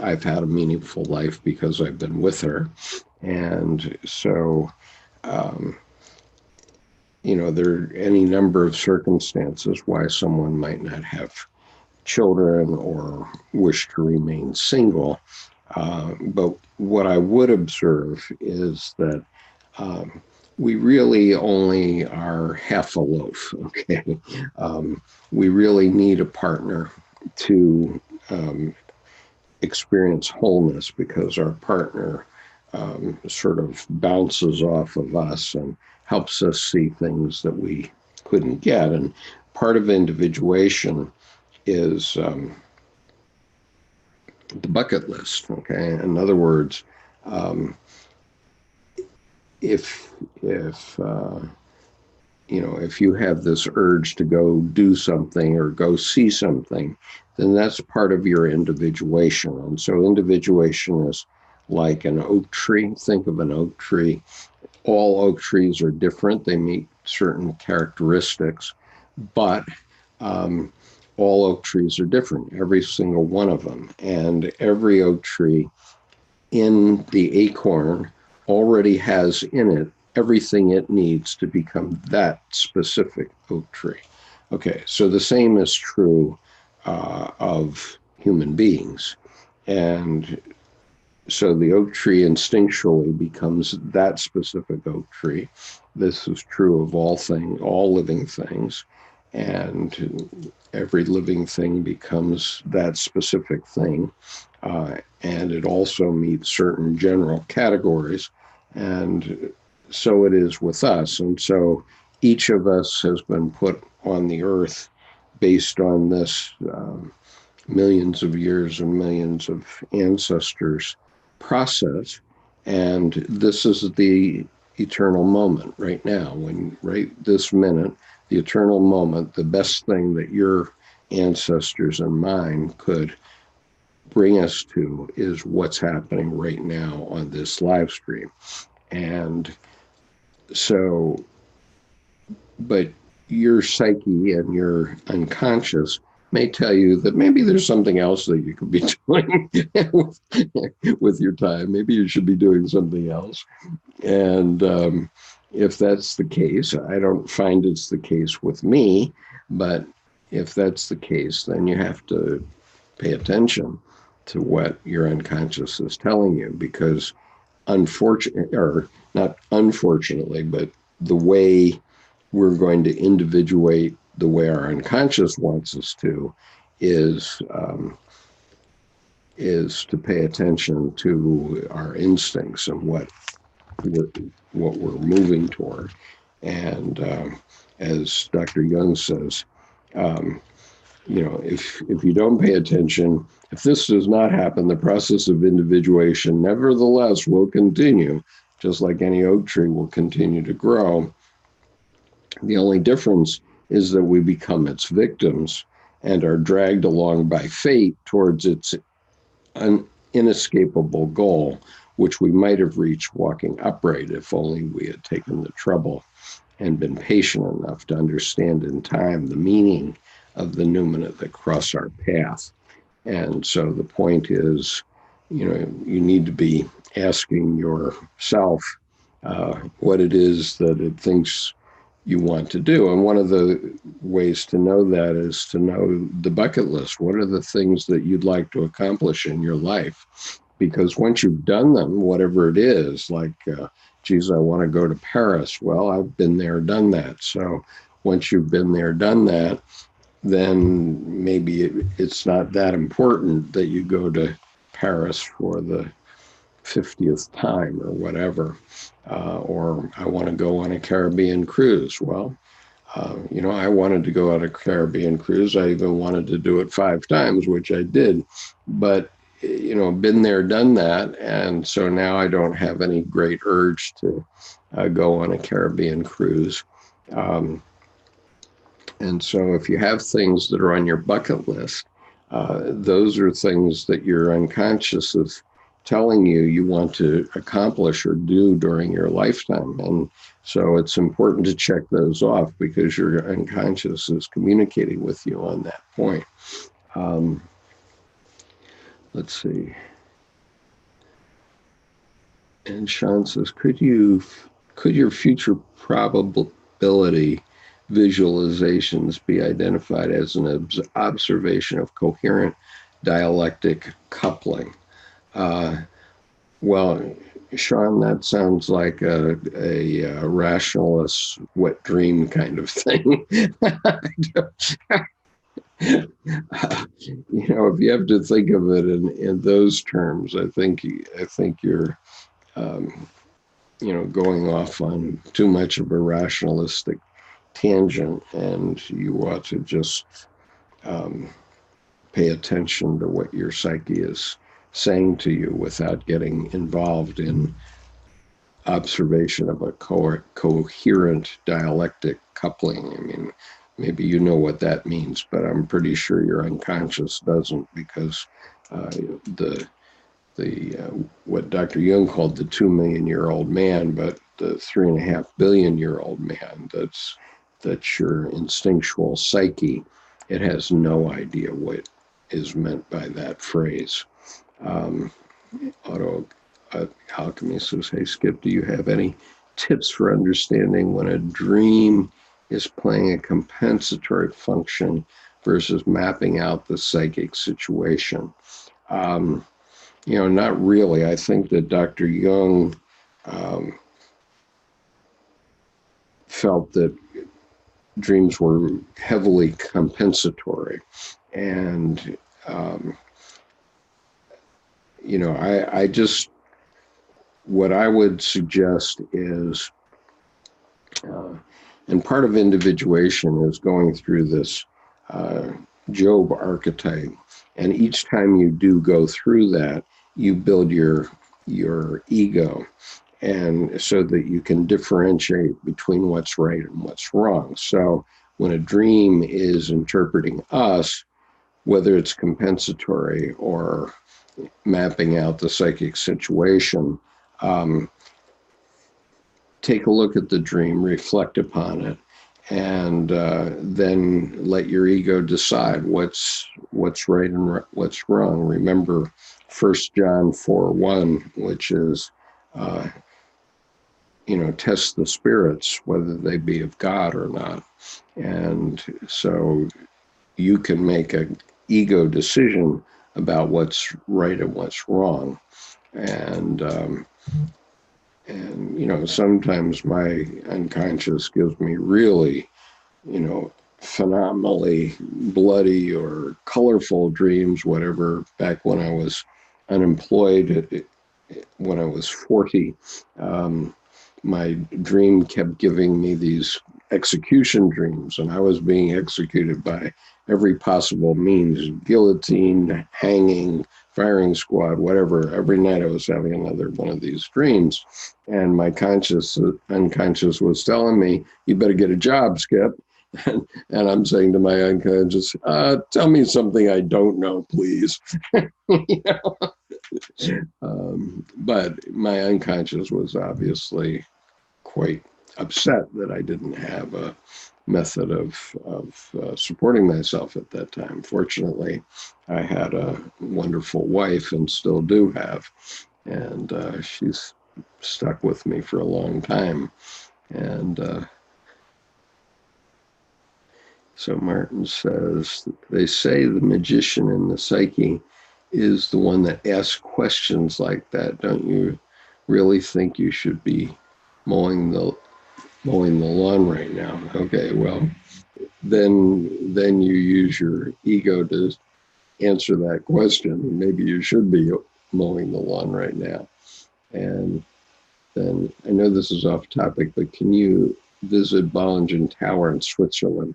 Speaker 1: I've had a meaningful life because I've been with her. And so, there are any number of circumstances why someone might not have children or wish to remain single. But what I would observe is that we really only are half a loaf, okay? We really need a partner to experience wholeness, because our partner sort of bounces off of us and helps us see things that we couldn't get. And part of individuation is the bucket list, okay? In other words, if you have this urge to go do something or go see something, then that's part of your individuation. And so individuation is like an oak tree. Think of an oak tree. All oak trees are different. They meet certain characteristics, but all oak trees are different, every single one of them. And every oak tree in the acorn already has in it everything it needs to become that specific oak tree. Okay, so the same is true of human beings. And so the oak tree instinctually becomes that specific oak tree. This is true of all living things. And every living thing becomes that specific thing. And it also meets certain general categories. And so it is with us. And so each of us has been put on the earth based on this millions of years and millions of ancestors process. And this is the eternal moment right now, right this minute, the eternal moment, the best thing that your ancestors and mine could bring us to is what's happening right now on this live stream. And so, but your psyche and your unconscious may tell you that maybe there's something else that you could be doing with your time. Maybe you should be doing something else. And if that's the case, I don't find it's the case with me, but if that's the case, then you have to pay attention to what your unconscious is telling you, because not unfortunately, but the way we're going to individuate the way our unconscious wants us to is to pay attention to our instincts and what we're moving toward. And as Dr. Jung says, if you don't pay attention, if this does not happen, the process of individuation nevertheless will continue, just like any oak tree will continue to grow. The only difference is that we become its victims and are dragged along by fate towards its inescapable goal, which we might have reached walking upright if only we had taken the trouble and been patient enough to understand in time the meaning of the noumena that cross our path. And so the point is, you need to be asking yourself what it is that it thinks you want to do. And one of the ways to know that is to know the bucket list. What are the things that you'd like to accomplish in your life? Because once you've done them, whatever it is, like, geez, I want to go to Paris. Well, I've been there, done that. So once you've been there, done that, then maybe it's not that important that you go to Paris for the 50th time or whatever. Or I want to go on a Caribbean cruise. Well, I wanted to go on a Caribbean cruise. I even wanted to do it 5 times, which I did. But, been there, done that. And so now I don't have any great urge to go on a Caribbean cruise. And so if you have things that are on your bucket list, those are things that your unconscious is telling you want to accomplish or do during your lifetime. And so it's important to check those off because your unconscious is communicating with you on that point. Let's see. And Sean says, could your future probability visualizations be identified as an observation of coherent dialectic coupling? Well, Sean, that sounds like a rationalist wet dream kind of thing. If you have to think of it in those terms, I think you're going off on too much of a rationalistic tangent, and you ought to just pay attention to what your psyche is saying to you without getting involved in observation of a coherent dialectic coupling. I mean, maybe you know what that means, but I'm pretty sure your unconscious doesn't, because what Dr. Jung called the 2 million year old man, but the 3.5 billion year old man, that's your instinctual psyche. It has no idea what is meant by that phrase. Auto Alchemy says, hey, Skip, do you have any tips for understanding when a dream is playing a compensatory function versus mapping out the psychic situation? Not really. I think that Dr. Jung felt that dreams were heavily compensatory. And, what I would suggest is, and part of individuation is going through this Job archetype. And each time you do go through that, you build your ego, and so that you can differentiate between what's right and what's wrong. So when a dream is interpreting us, whether it's compensatory or mapping out the psychic situation, take a look at the dream, reflect upon it, and then let your ego decide what's right and what's wrong. Remember 1 John 4:1, which is, test the spirits, whether they be of God or not. And so you can make an ego decision about what's right and what's wrong. And sometimes my unconscious gives me really, phenomenally bloody or colorful dreams, whatever. Back when I was unemployed, when I was 40, my dream kept giving me these execution dreams, and I was being executed by every possible means: guillotine, hanging, firing squad, whatever. Every night I was having another one of these dreams, and my unconscious was telling me, you better get a job, Skip. And I'm saying to my unconscious, tell me something I don't know, please. But my unconscious was obviously quite upset that I didn't have a method of supporting myself at that time. Fortunately, I had a wonderful wife, and still do have, and she's stuck with me for a long time. And So Martin says, they say the magician in the psyche is the one that asks questions like that. Don't you really think you should be mowing the lawn right now? Okay, well, then you use your ego to answer that question. Maybe you should be mowing the lawn right now. And then I know this is off topic, but can you visit Bollingen Tower in Switzerland?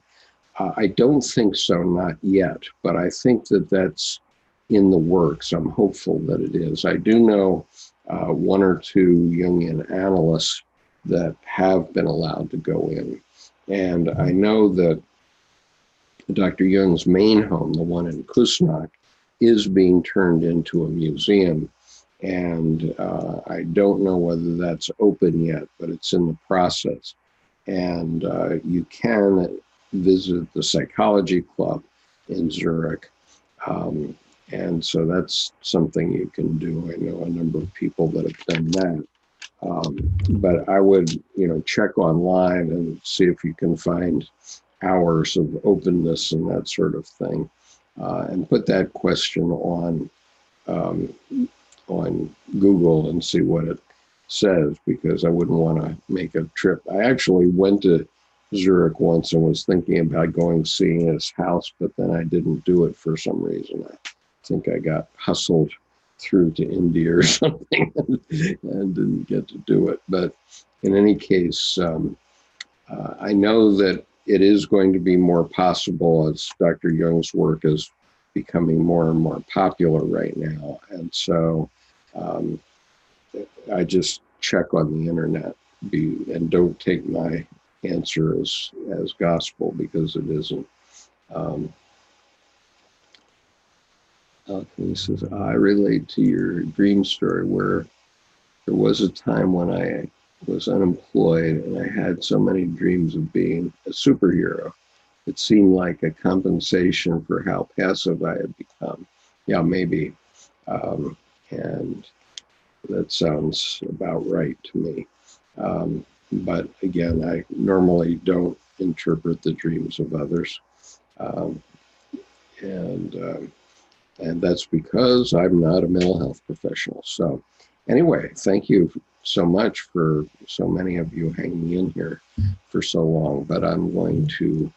Speaker 1: I don't think so, not yet, but I think that that's in the works. I'm hopeful that it is. I do know one or two Jungian analysts that have been allowed to go in. And I know that Dr. Jung's main home, the one in Kusnacht, is being turned into a museum. And I don't know whether that's open yet, but it's in the process. And you can visit the Psychology Club in Zurich. And so that's something you can do. I know a number of people that have done that. But I would, check online and see if you can find hours of openness and that sort of thing, and put that question on Google and see what it says, because I wouldn't want to make a trip. I actually went to Zurich once and was thinking about seeing his house, but then I didn't do it for some reason. I think I got hustled through to India or something and didn't get to do it. But in any case, I know that it is going to be more possible as Dr. Jung's work is becoming more and more popular right now. And so I just check on the internet and don't take my answer as gospel, because it isn't. He says, I relate to your dream story where there was a time when I was unemployed and I had so many dreams of being a superhero. It seemed like a compensation for how passive I had become. Yeah, maybe. And that sounds about right to me. But again, I normally don't interpret the dreams of others. And that's because I'm not a mental health professional. So anyway, thank you so much for so many of you hanging in here for so long. But I'm going to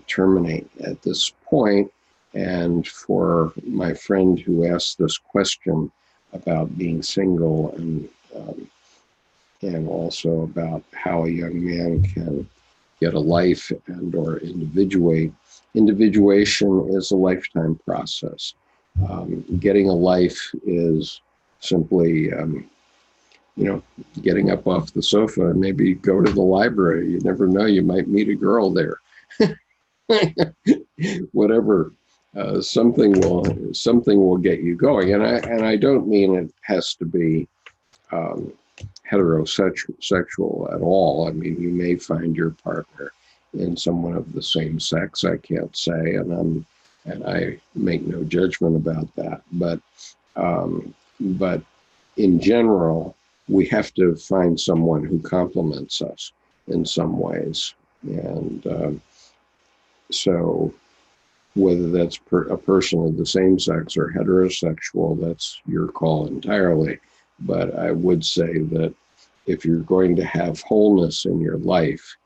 Speaker 1: terminate at this point. And for my friend who asked this question about being single and also about how a young man can get a life and or individuate. Individuation is a lifetime process. Getting a life is simply, getting up off the sofa and maybe go to the library. You never know, you might meet a girl there. Whatever, something will get you going. And I don't mean it has to be heterosexual at all. I mean, you may find your partner in someone of the same sex. I can't say, and I make no judgment about that. But in general, we have to find someone who complements us in some ways. And so whether that's a person of the same sex or heterosexual, that's your call entirely. But I would say that if you're going to have wholeness in your life,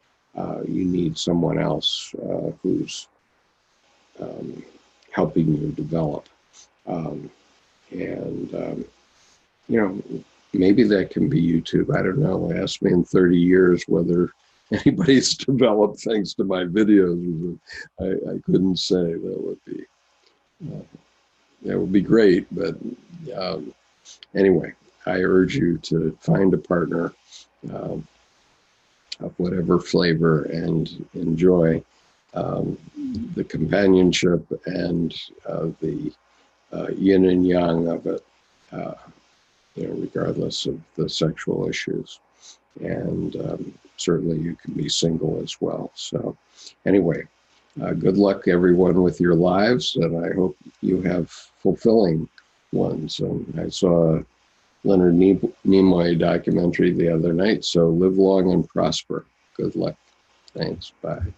Speaker 1: you need someone else who's helping you develop. Maybe that can be YouTube. I don't know. Ask me in 30 years whether anybody's developed thanks to my videos. I couldn't say. That would be great. But anyway, I urge you to find a partner of whatever flavor and enjoy the companionship and the yin and yang of it, regardless of the sexual issues. And certainly you can be single as well. So anyway, good luck everyone with your lives, and I hope you have fulfilling ones. And I saw a Leonard Nimoy documentary the other night, so live long and prosper. Good luck. Thanks. Bye.